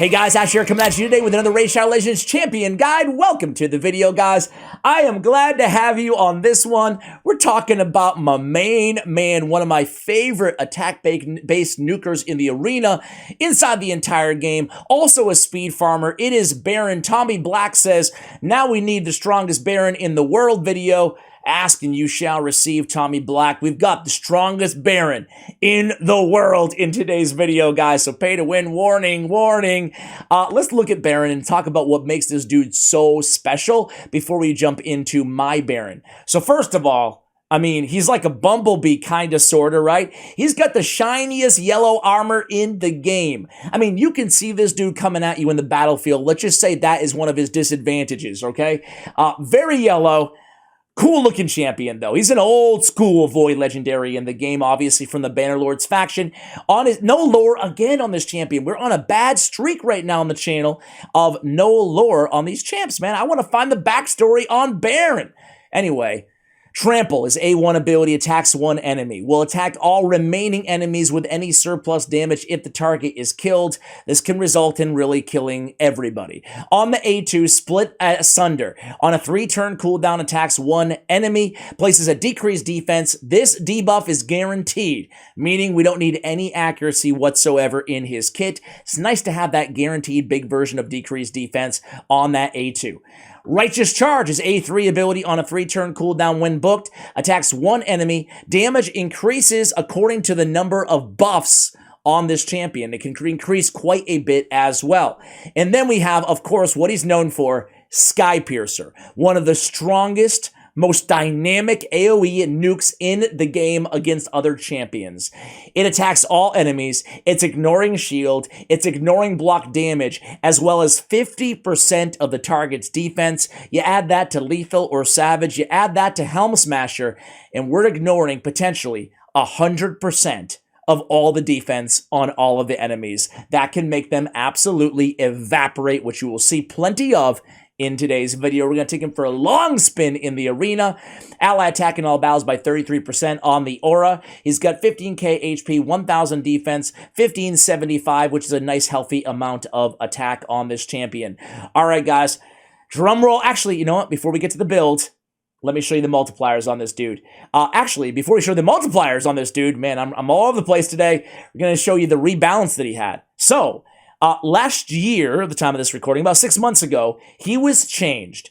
Hey guys, Ash here coming at you today with another Raid Shadow Legends Champion Guide. Welcome to the video, guys. I am glad to have you on this one. We're talking about my main man, one of my favorite attack-based nukers in the arena, inside the entire game. Also a speed farmer. It is Baron. Tommy Black says, now we need the strongest Baron in the world video. Ask and you shall receive, Tommy Black. We've got the strongest Baron in the world in today's video, guys. So pay to win, warning, warning. Let's look at Baron and talk about what makes this dude so special before we jump into my Baron. So first of all, I mean, he's like a bumblebee kind of, sort of, right? He's got the shiniest yellow armor in the game. I mean, you can see this dude coming at you in the battlefield. Let's just say that is one of his disadvantages, okay? Very yellow. Cool looking champion though. He's an old school Void legendary in the game, obviously from the Bannerlords faction. On his no lore again on this champion. We're on a bad streak right now on the channel of no lore on these champs, man. I want to find the backstory on Baron. Anyway, Trample is A1 ability, attacks one enemy. Will attack all remaining enemies with any surplus damage if the target is killed. This can result in really killing everybody. On the A2, split asunder. On a 3-turn cooldown, attacks one enemy, places a decreased defense. This debuff is guaranteed, meaning we don't need any accuracy whatsoever in his kit. It's nice to have that guaranteed big version of decreased defense on that A2. Righteous Charge is A3 ability on a 3-turn cooldown when booked. Attacks one enemy. Damage increases according to the number of buffs on this champion. It can increase quite a bit as well. And then we have, of course, what he's known for, Sky Piercer. One of the strongest, most dynamic AoE nukes in the game against other champions. It attacks all enemies, it's ignoring shield, it's ignoring block damage, as well as 50% of the target's defense. You add that to lethal or savage, you add that to Helm Smasher, and we're ignoring potentially 100% of all the defense on all of the enemies. That can make them absolutely evaporate, which you will see plenty of in today's video. We're going to take him for a long spin in the arena. Ally attack in all battles by 33% on the aura. He's got 15k HP, 1000 defense, 1575, which is a nice healthy amount of attack on this champion. All right, guys. Drum roll. Actually, you know what? Before we get to the build, let me show you the multipliers on this dude. Actually, before we show the multipliers on this dude, man, I'm all over the place today. We're going to show you the rebalance that he had. So, last year, at the time of this recording, about 6 months ago, he was changed.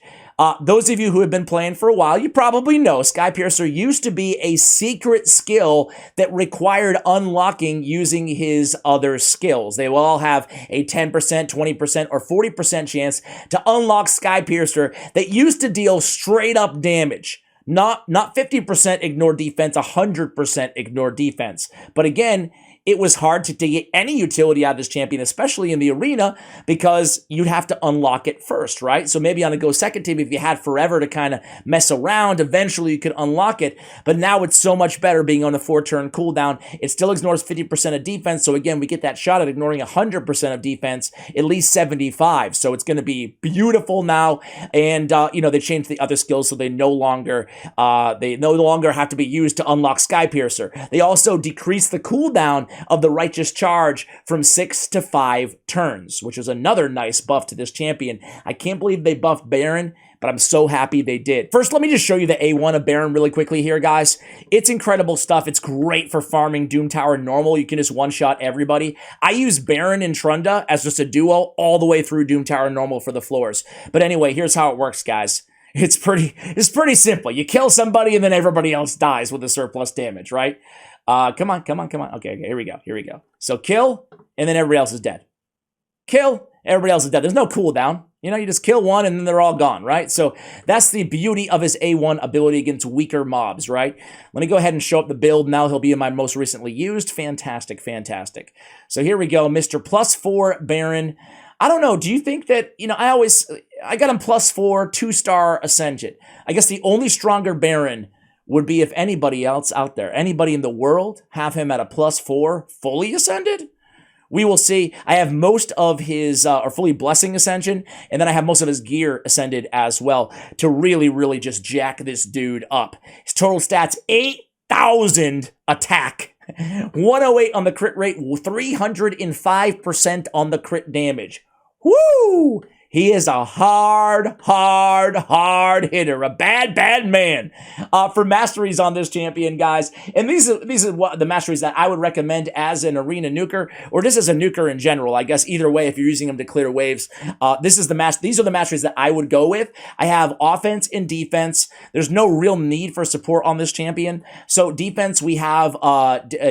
Those of you who have been playing for a while, you probably know Sky Piercer used to be a secret skill that required unlocking using his other skills. They will all have a 10%, 20%, or 40% chance to unlock Sky Piercer that used to deal straight up damage. Not 50% ignore defense, 100% ignore defense. But again, it was hard to get any utility out of this champion, especially in the arena, because you'd have to unlock it first, right? So maybe on a go second team, if you had forever to kind of mess around, eventually you could unlock it. But now it's so much better being on the 4-turn cooldown. It still ignores 50% of defense. So again, we get that shot at ignoring 100% of defense, at least 75. So it's going to be beautiful now. And, you know, they changed the other skills so they no longer have to be used to unlock Sky Piercer. They also decreased the cooldown of the Righteous Charge from 6 to 5 turns, which is another nice buff to this champion. I can't believe they buffed Baron, but I'm so happy they did. First, let me just show you the A1 of Baron really quickly here, guys. It's incredible stuff. It's great for farming Doom Tower normal. You can just one-shot everybody. I use Baron and Trunda as just a duo all the way through Doom Tower normal for the floors. But anyway, here's how it works, guys. It's pretty simple. You kill somebody and then everybody else dies with the surplus damage, right? Come on. Okay, here we go. So kill, and then everybody else is dead. Kill, everybody else is dead. There's no cooldown. You know, you just kill one and then they're all gone, right? So that's the beauty of his A1 ability against weaker mobs, right? Let me go ahead and show up the build now. He'll be in my most recently used. Fantastic. So here we go, Mr. +4 Baron. I don't know, do you think that, you know, I got him +4, 2-star Ascension. I guess the only stronger Baron would be if anybody else out there, anybody in the world, have him at a +4 fully ascended. We will see. I have most of his, or fully Blessing Ascension, and then I have most of his gear ascended as well to really just jack this dude up. His total stats, 8,000 attack 108 on the crit rate, 305% on the crit damage. Woo! He is a hard hitter. A bad man. For masteries on this champion, guys. And these are what the masteries that I would recommend as an arena nuker, or just as a nuker in general. I guess either way, if you're using them to clear waves, these are the masteries that I would go with. I have offense and defense. There's no real need for support on this champion. So defense, we have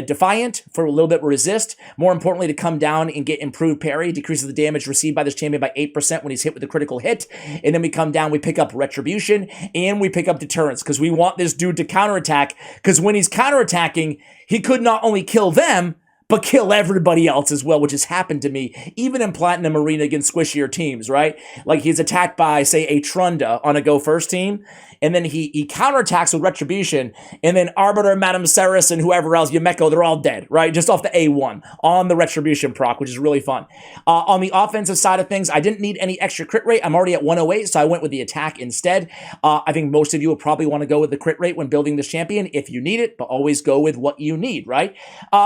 Defiant for a little bit resist. More importantly, to come down and get improved parry, decreases the damage received by this champion by 8% when he's hit with a critical hit. And then we come down, we pick up Retribution, and we pick up Deterrence, because we want this dude to counterattack, because when he's counterattacking, he could not only kill them, but kill everybody else as well, which has happened to me, even in Platinum Arena against squishier teams, right? Like he's attacked by, say, a Trunda on a Go First team, and then he counterattacks with Retribution, and then Arbiter, Madame Ceres, and whoever else, Yumeko, they're all dead, right? Just off the A1 on the Retribution proc, which is really fun. On the offensive side of things, I didn't need any extra crit rate. I'm already at 108, so I went with the attack instead. I think most of you will probably want to go with the crit rate when building this champion if you need it, but always go with what you need, right?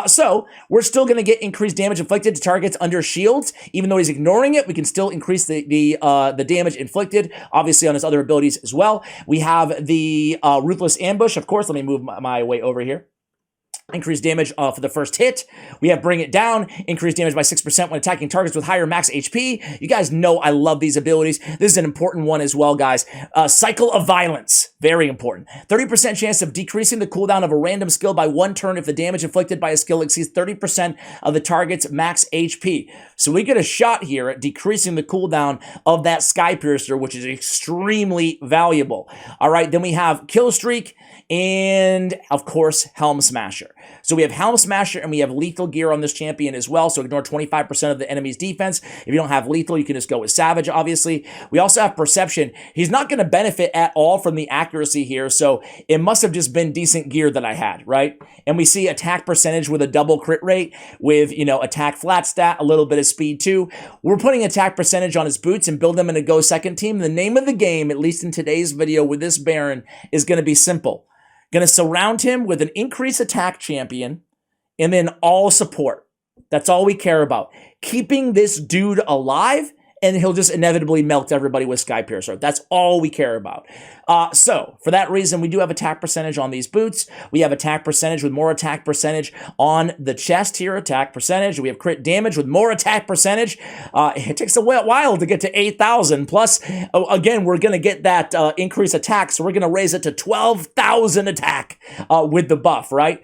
So we're still going to get increased damage inflicted to targets under shields. Even though he's ignoring it, we can still increase the damage inflicted, obviously on his other abilities as well. We have the Ruthless Ambush, of course. Let me move my way over here. Increased damage for the first hit. We have Bring It Down, increased damage by 6% when attacking targets with higher max HP. You guys know I love these abilities. This is an important one as well, guys. Cycle of Violence, very important. 30% chance of decreasing the cooldown of a random skill by 1 turn if the damage inflicted by a skill exceeds 30% of the target's max HP. So we get a shot here at decreasing the cooldown of that Sky Piercer, which is extremely valuable. All right, then we have Kill Streak and, of course, Helm Smasher. So we have Helm Smasher and we have lethal gear on this champion as well. So ignore 25% of the enemy's defense. If you don't have lethal, you can just go with Savage, obviously. We also have Perception. He's not going to benefit at all from the accuracy here. So it must have just been decent gear that I had, right? And we see attack percentage with a double crit rate with, you know, attack flat stat, a little bit of speed too. We're putting attack percentage on his boots and build them in a Go second team. The name of the game, at least in today's video with this Baron, is going to be simple. Going to surround him with an increased attack champion and then all support. That's all we care about. Keeping this dude alive, and he'll just inevitably melt everybody with Sky Piercer. That's all we care about. So, for that reason, we do have attack percentage on these boots. We have attack percentage with more attack percentage on the chest here, attack percentage. We have crit damage with more attack percentage. It takes a while to get to 8,000. Plus, again, we're going to get that increased attack, so we're going to raise it to 12,000 attack with the buff, right?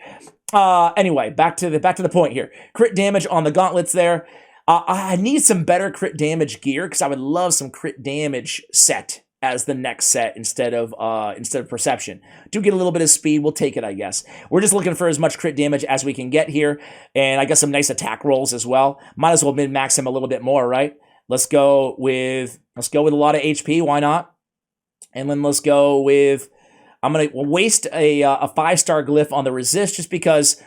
Anyway, back to the point here. Crit damage on the gauntlets there. I need some better crit damage gear because I would love some crit damage set as the next set instead of perception. Do get a little bit of speed, we'll take it, I guess. We're just looking for as much crit damage as we can get here, and I got some nice attack rolls as well. Might as well min-max him a little bit more, right? Let's go with a lot of HP, why not? And then let's go with, I'm gonna waste a 5-star glyph on the resist just because,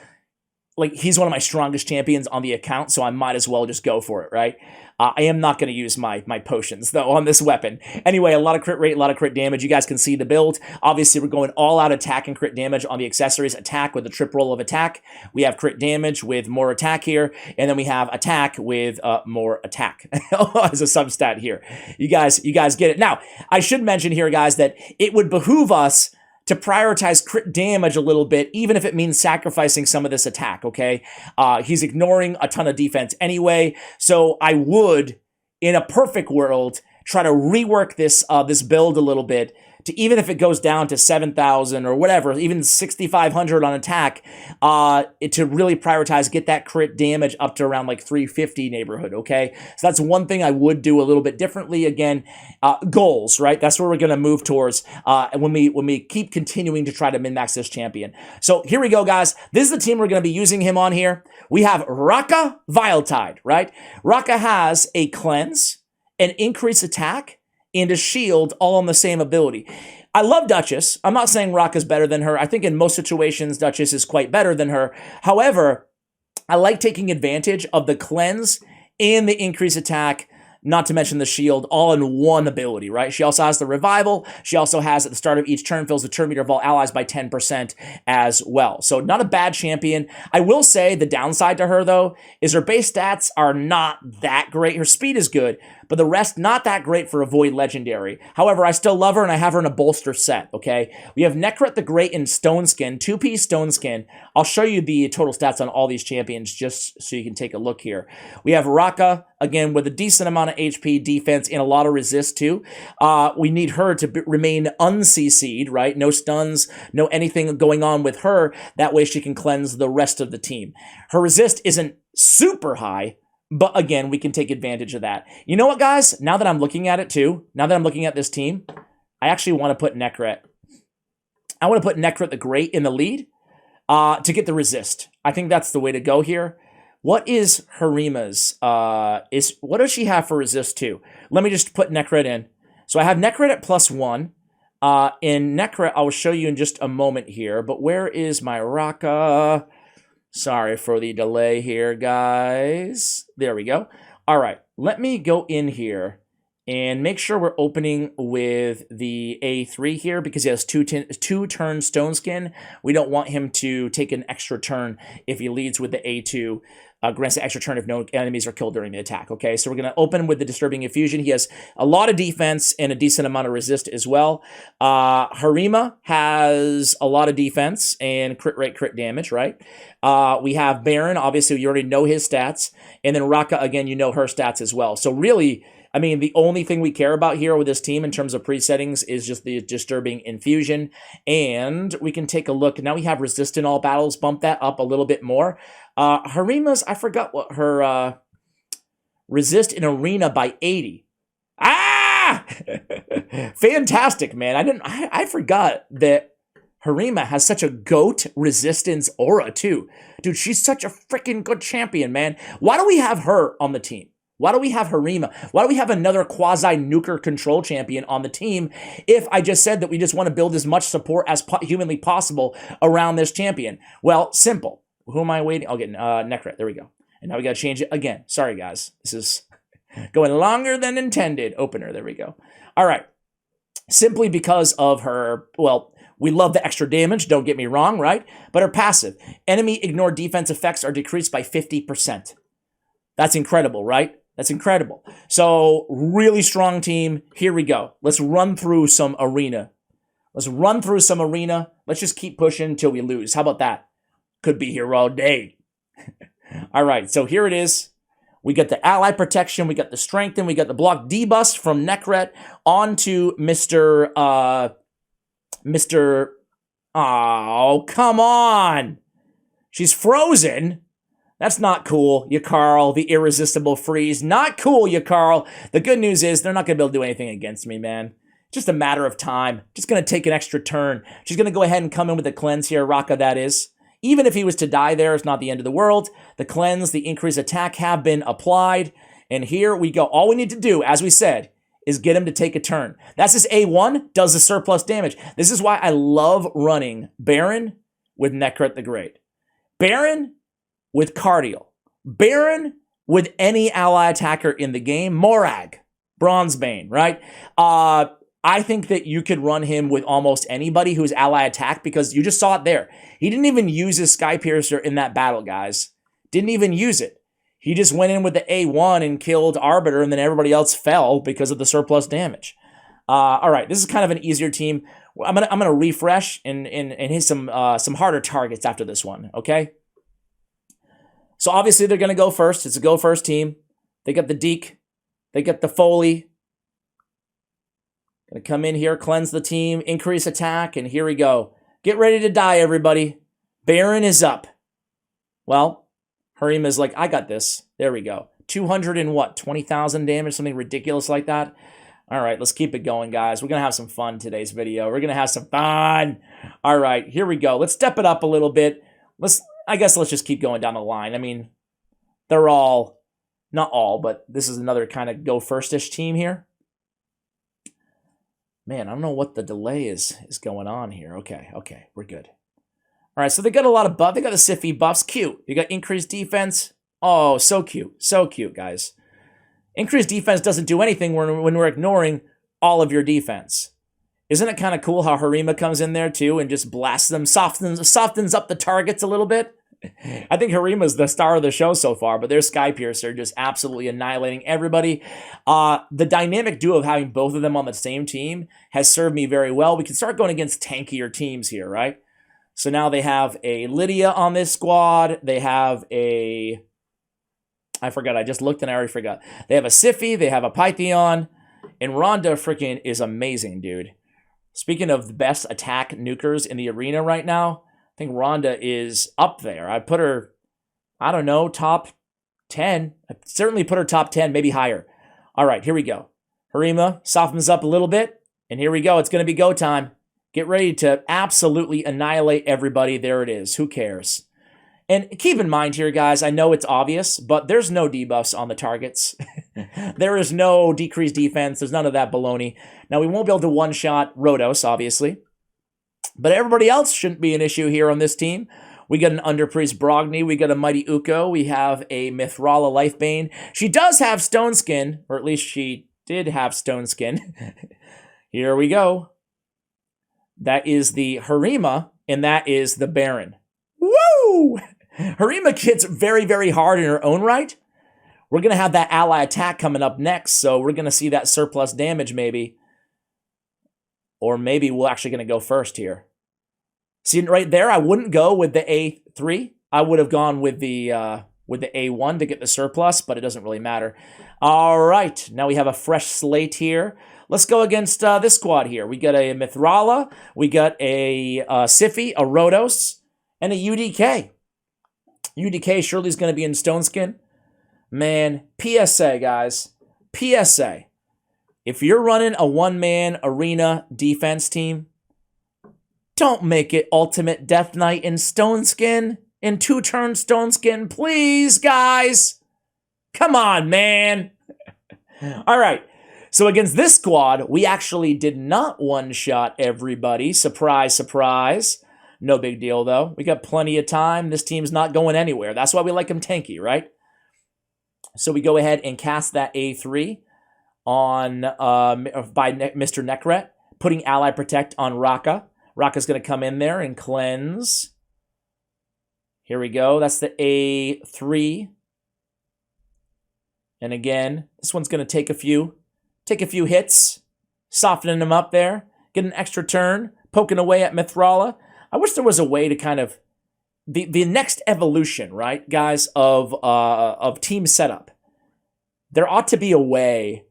like, he's one of my strongest champions on the account, so I might as well just go for it, right? I am not going to use my potions, though, on this weapon. Anyway, a lot of crit rate, a lot of crit damage. You guys can see the build. Obviously, we're going all-out attack and crit damage on the accessories. Attack with the trip roll of attack. We have crit damage with more attack here, and then we have attack with more attack as a substat here. You guys get it. Now, I should mention here, guys, that it would behoove us to prioritize crit damage a little bit, even if it means sacrificing some of this attack, okay? He's ignoring a ton of defense anyway, so I would, in a perfect world, try to rework this build a little bit to, even if it goes down to 7,000 or whatever, even 6,500 on attack, to really prioritize, get that crit damage up to around like 350 neighborhood, okay? So that's one thing I would do a little bit differently. Again, goals, right? That's where we're going to move towards when we keep continuing to try to min-max this champion. So here we go, guys. This is the team we're going to be using him on here. We have Raka Viletide, right? Raka has a cleanse, an increased attack, and a shield all on the same ability. I love Duchess. I'm not saying Raka's better than her. I think in most situations, Duchess is quite better than her. However, I like taking advantage of the cleanse and the increased attack not to mention the shield, all in one ability, right? She also has the revival. She also has, at the start of each turn, fills the turn meter of all allies by 10% as well. So not a bad champion. I will say the downside to her, though, is her base stats are not that great. Her speed is good, but the rest not that great for a Void Legendary. However, I still love her, and I have her in a bolster set, okay? We have Nekret the Great in Stone Skin, 2-piece Stone Skin. I'll show you the total stats on all these champions just so you can take a look here. We have Raka, again, with a decent amount of HP, defense, and a lot of resist, too. We need her to remain un-CC'd, right? No stuns, no anything going on with her. That way she can cleanse the rest of the team. Her resist isn't super high, but again, we can take advantage of that. You know what, guys? Now that I'm looking at it, too, now that I'm looking at this team, I actually want to put Nekret. I want to put Nekret the Great in the lead to get the resist. I think that's the way to go here. What is Harima's? What does she have for resist too? Let me just put Nekret in. So I have Nekret at +1. In Nekret, I'll show you in just a moment here. But where is my Raka? Sorry for the delay here, guys. There we go. All right, let me go in here and make sure we're opening with the A3 here because he has two-turn Stone Skin. We don't want him to take an extra turn if he leads with the A2. Grants an extra turn if no enemies are killed during the attack, okay? So we're going to open with the Disturbing Infusion. He has a lot of defense and a decent amount of resist as well. Harima has a lot of defense and crit rate, crit damage, right? We have Baron. Obviously, you already know his stats. And then Raka, again, you know her stats as well. So really, I mean, the only thing we care about here with this team in terms of pre-settings is just the Disturbing Infusion. And we can take a look. Now we have resist in all battles. Bump that up a little bit more. Harima's, I forgot what her resist in arena by 80. Ah! Fantastic, man. I forgot that Harima has such a GOAT resistance aura, too. Dude, she's such a freaking good champion, man. Why do we have her on the team? Why do we have Harima? Why do we have another quasi-nuker control champion on the team if I just said that we just want to build as much support as humanly possible around this champion? Well, simple. Who am I waiting? I'll get Nekret. There we go. And now we got to change it again. Sorry, guys. This is going longer than intended. Opener. There we go. All right. Simply because of her, well, we love the extra damage. Don't get me wrong, right? But her passive. Enemy ignored defense effects are decreased by 50%. That's incredible, right? That's incredible. So, really strong team. Here we go. Let's run through some arena. Let's just keep pushing until we lose. How about that? Could be here all day. All right, so here it is. We got the ally protection, we got the strengthen, we got the block debust from Nekret onto Mr. Oh, come on. She's frozen. That's not cool, Yakarl, the irresistible freeze. Not cool, Yakarl. The good news is they're not going to be able to do anything against me, man. Just a matter of time. Just going to take an extra turn. She's going to go ahead and come in with a cleanse here, Raka, that is. Even if he was to die there, it's not the end of the world. The cleanse, the increased attack have been applied. And here we go. All we need to do, as we said, is get him to take a turn. That's his A1, does the surplus damage. This is why I love running Baron with Nekret the Great. Baron with Cardial. Baron with any ally attacker in the game. Morag, Bronzebane, right? I think that you could run him with almost anybody who's ally attack because you just saw it there. He didn't even use his Sky Piercer in that battle, guys. Didn't even use it. He just went in with the A1 and killed Arbiter, and then everybody else fell because of the surplus damage. All right, this is kind of an easier team. I'm gonna refresh and hit some harder targets after this one. Okay. So obviously they're gonna go first. It's a go first team. They got the Deke. They got the Foley. Gonna come in here, cleanse the team, increase attack, and here we go. Get ready to die, everybody. Baron is up. Well, Harima's like, I got this. There we go. 200 and what? 20,000 damage, something ridiculous like that. All right, let's keep it going, guys. We're gonna have some fun today's video. We're gonna have some fun. All right, here we go. Let's step it up a little bit. I guess let's just keep going down the line. I mean, they're all, not all, but this is another kind of go first-ish team here. Man, I don't know what the delay is going on here. Okay, we're good. All right, so they got a lot of buff. They got the Siffy buffs. Cute. You got increased defense. Oh, so cute. So cute, guys. Increased defense doesn't do anything when we're ignoring all of your defense. Isn't it kind of cool how Harima comes in there too and just blasts them, softens up the targets a little bit? I think Harima's the star of the show so far, but there's Skypiercer just absolutely annihilating everybody. The dynamic duo of having both of them on the same team has served me very well. We can start going against tankier teams here, right? So now they have a Lydia on this squad. They have a... I forgot. I just looked and I already forgot. They have a Siphi. They have a Pythion. And Rhonda freaking is amazing, dude. Speaking of the best attack nukers in the arena right now, I think Rhonda is up there. I'd put her, I don't know, top 10. I'd certainly put her top 10, maybe higher. All right, here we go. Harima softens up a little bit. And here we go. It's going to be go time. Get ready to absolutely annihilate everybody. There it is. Who cares? And keep in mind here, guys, I know it's obvious, but there's no debuffs on the targets. There is no decreased defense. There's none of that baloney. Now, we won't be able to one-shot Rhodos, obviously. But everybody else shouldn't be an issue here on this team. We got an Underpriest Brogni. We got a Mighty Uko. We have a Mithrala Lifebane. She does have Stone Skin, or at least she did have Stone Skin. Here we go. That is the Harima, and that is the Baron. Woo! Harima hits very, very hard in her own right. We're going to have that ally attack coming up next, so we're going to see that surplus damage maybe. Or maybe we're actually going to go first here. See, right there, I wouldn't go with the A3. I would have gone with the A1 to get the surplus, but it doesn't really matter. All right, now we have a fresh slate here. Let's go against this squad here. We got a Mithrala, we got a Siphi, a Rhodos, and a UDK. UDK surely is going to be in Stone Skin. Man, PSA, guys. PSA. If you're running a one-man arena defense team, don't make it Ultimate Death Knight in Stone Skin, in 2-turn Stone Skin. Please, guys. Come on, man. All right. So against this squad, we actually did not one-shot everybody. Surprise, surprise. No big deal, though. We got plenty of time. This team's not going anywhere. That's why we like them tanky, right? So we go ahead and cast that A3 on by Mr. Nekret, putting Ally Protect on Raka. Raka's going to come in there and cleanse. Here we go. That's the A3. And again, this one's going to take a few hits, softening them up there, get an extra turn, poking away at Mithrala. I wish there was a way to kind of the next evolution, right, guys, of team setup. There ought to be a way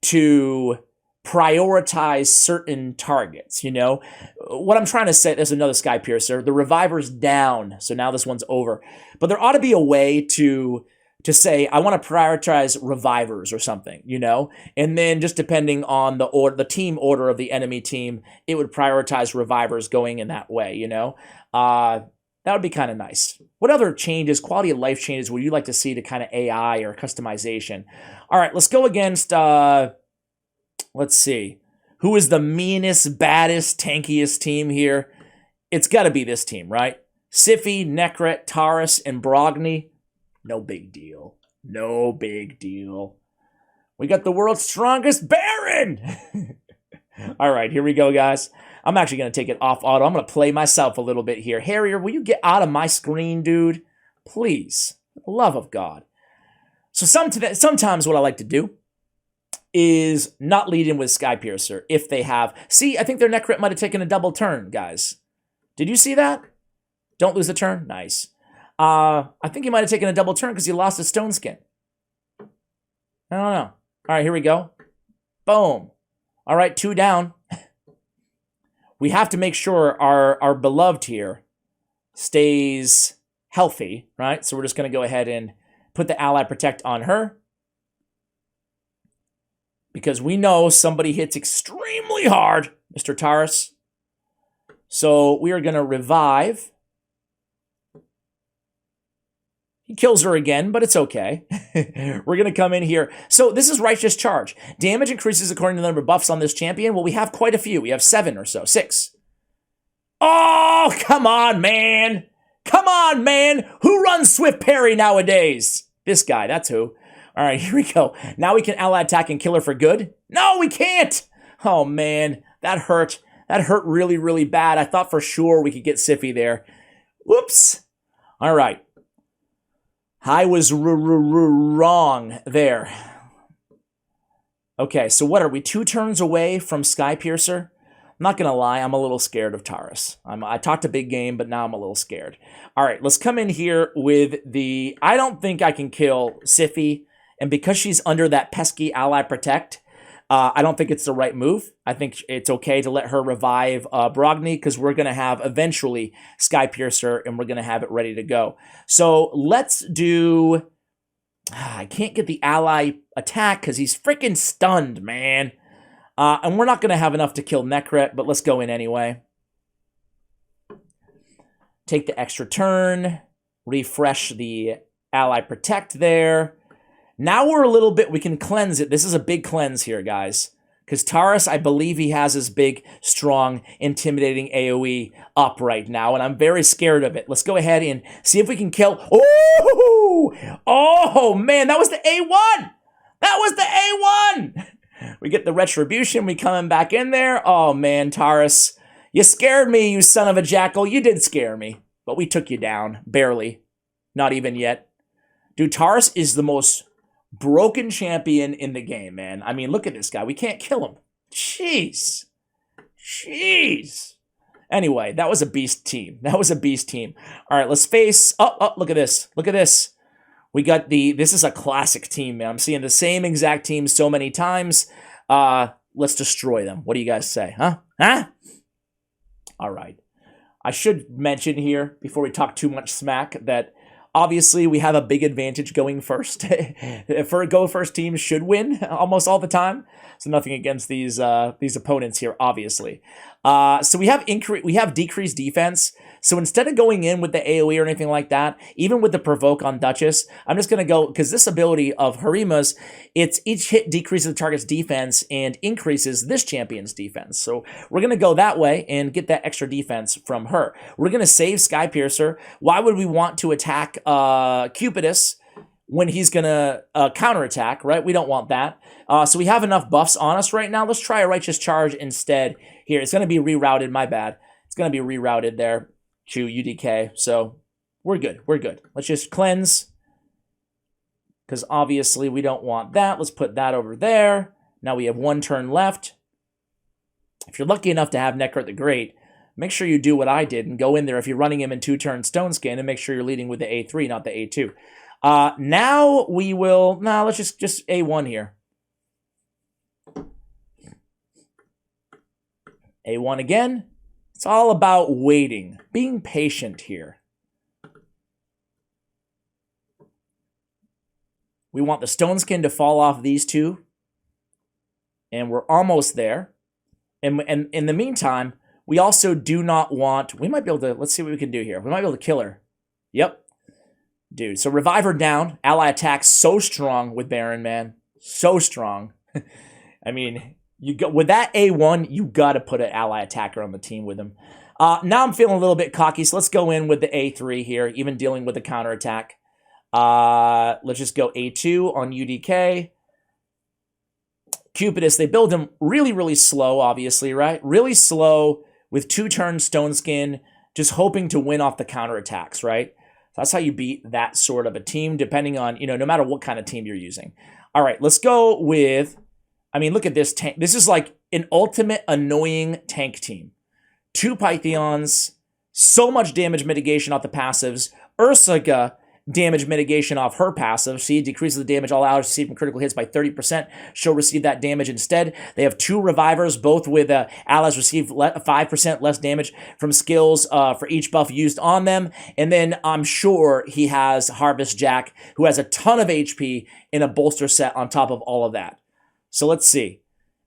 to prioritize certain targets, you know? What I'm trying to say, there's another Skypiercer. The Reviver's down, so now this one's over. But there ought to be a way to say, I want to prioritize Revivers or something, you know? And then just depending on the team order of the enemy team, it would prioritize Revivers going in that way, you know? That would be kind of nice. What other changes, quality of life changes, would you like to see to kind of AI or customization? All right, let's go against, let's see. Who is the meanest, baddest, tankiest team here? It's got to be this team, right? Siphi, Nekret, Taurus, and Brogni. No big deal. No big deal. We got the world's strongest Baron! All right, here we go, guys. I'm actually going to take it off auto. I'm going to play myself a little bit here. Harrier, will you get out of my screen, dude? Please. For the love of God. So sometimes what I like to do is not lead in with Skypiercer if they have... See, I think their Nekret might have taken a double turn, guys. Did you see that? Don't lose the turn? Nice. I think he might have taken a double turn because he lost his Stone Skin. I don't know. All right, here we go. Boom. All right, 2 down. We have to make sure our beloved here stays healthy, right? So we're just going to go ahead and put the Ally Protect on her. Because we know somebody hits extremely hard, Mr. Taurus. So we are going to revive. He kills her again, but it's okay. We're going to come in here. So this is Righteous Charge. Damage increases according to the number of buffs on this champion. Well, we have quite a few. We have 7 or so. 6. Oh, come on, man. Come on, man. Who runs Swift Parry nowadays? This guy, that's who. All All right, here we go. Now we can ally attack and kill her for good. No, we can't. Oh, man, that hurt. That hurt really, really bad. I thought for sure we could get Sify there. Whoops. All right. I was wrong there. Okay, so what are we, 2 turns away from Skypiercer? I'm not going to lie, I'm a little scared of Taurus. I talked a big game, but now I'm a little scared. All right, let's come in here with the... I don't think I can kill Sify, and because she's under that pesky ally protect, I don't think it's the right move. I think it's okay to let her revive Brogni, because we're going to have eventually Skypiercer, and we're going to have it ready to go. So let's do... I can't get the ally attack because he's freaking stunned, man. And we're not going to have enough to kill Nekret, but let's go in anyway. Take the extra turn. Refresh the ally protect there. Now we're a little bit, we can cleanse it. This is a big cleanse here, guys. Because Taurus, I believe he has his big, strong, intimidating AoE up right now, and I'm very scared of it. Let's go ahead and see if we can kill... Oh! Oh, man, that was the A1! That was the A1! We get the Retribution, we coming back in there. Oh, man, Taurus, you scared me, you son of a jackal. You did scare me, but we took you down, barely. Not even yet. Dude, Taurus is the most... broken champion in the game, man. I mean, look at this guy. We can't kill him. Jeez. Jeez. Anyway, that was a beast team. That was a beast team. All right, let's face... Oh, look at this. Look at this. We got the... This is a classic team, man. I'm seeing the same exact team so many times. Let's destroy them. What do you guys say? Huh? Huh? All right. I should mention here, before we talk too much smack, that... Obviously, we have a big advantage going first. For go first teams should win almost all the time. So nothing against these opponents here, obviously. So we have decreased defense. So instead of going in with the AoE or anything like that, even with the provoke on Duchess, I'm just going to go, because this ability of Harima's, it's each hit decreases the target's defense and increases this champion's defense. So we're going to go that way and get that extra defense from her. We're going to save Skypiercer. Why would we want to attack Cupidus when he's going to counterattack, right? We don't want that. So we have enough buffs on us right now. Let's try a Righteous Charge instead here. It's going to be rerouted, my bad. It's going to be rerouted there to UDK, so we're good. We're good. Let's just cleanse, because obviously we don't want that. Let's put that over there. Now we have 1 turn left. If you're lucky enough to have Nekret the Great, make sure you do what I did and go in there if you're running him in 2-turn Stone Skin, and make sure you're leading with the A3, not the A2. Now we will... Nah, let's just A1 here. A1 again. It's all about waiting, being patient here. We want the Stone Skin to fall off these two, and we're almost there. And in the meantime, we also do not want... We might be able to... Let's see what we can do here. We might be able to kill her. Yep. Dude, so revive her down. Ally attack so strong with Baron, man. So strong. I mean... with that A1, you got to put an ally attacker on the team with him. Now I'm feeling a little bit cocky, so let's go in with the A3 here, even dealing with the counterattack. Let's just go A2 on UDK. Cupidus, they build him really, really slow, obviously, right? Really slow with 2-turn Stone Skin, just hoping to win off the counterattacks, right? That's how you beat that sort of a team, depending on, no matter what kind of team you're using. All right, let's go with... I mean, look at this tank. This is like an ultimate annoying tank team. 2 Pythions, so much damage mitigation off the passives. Ursaga, damage mitigation off her passive. See, decreases the damage all allies receive from critical hits by 30%. She'll receive that damage instead. They have 2 revivers, both with allies receive 5% less damage from skills for each buff used on them. And then I'm sure he has Harvest Jack, who has a ton of HP in a bolster set on top of all of that. So let's see.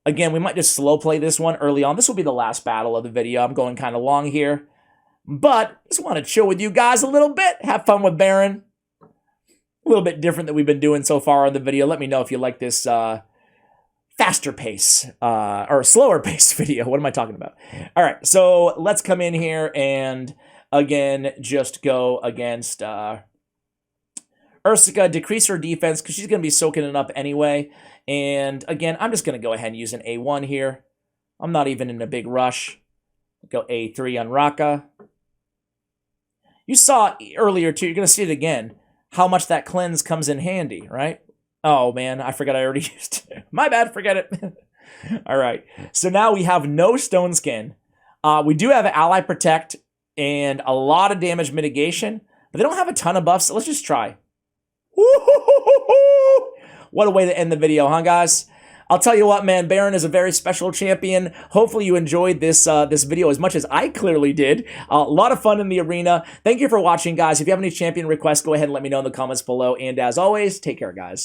Again, we might just slow play this one early on. This will be the last battle of the video. I'm going kind of long here. But just want to chill with you guys a little bit. Have fun with Baron. A little bit different than we've been doing so far on the video. Let me know if you like this faster pace or slower pace video. What am I talking about? All right, so let's come in here and, again, just go against... Ursica, decrease her defense because she's going to be soaking it up anyway. And again, I'm just going to go ahead and use an A1 here. I'm not even in a big rush. Go A3 on Raka. You saw earlier, too, you're going to see it again, how much that cleanse comes in handy, right? Oh, man, I forgot I already used it. My bad, forget it. All right, so now we have no Stone Skin. We do have Ally Protect and a lot of damage mitigation, but they don't have a ton of buffs, so let's just try. What a way to end the video, huh, guys? I'll tell you what, man, Baron is a very special champion. Hopefully you enjoyed this this video as much as I clearly did. A lot of fun in the arena. Thank you for watching, guys. If you have any champion requests, go ahead and let me know in the comments below. And as always, take care, guys.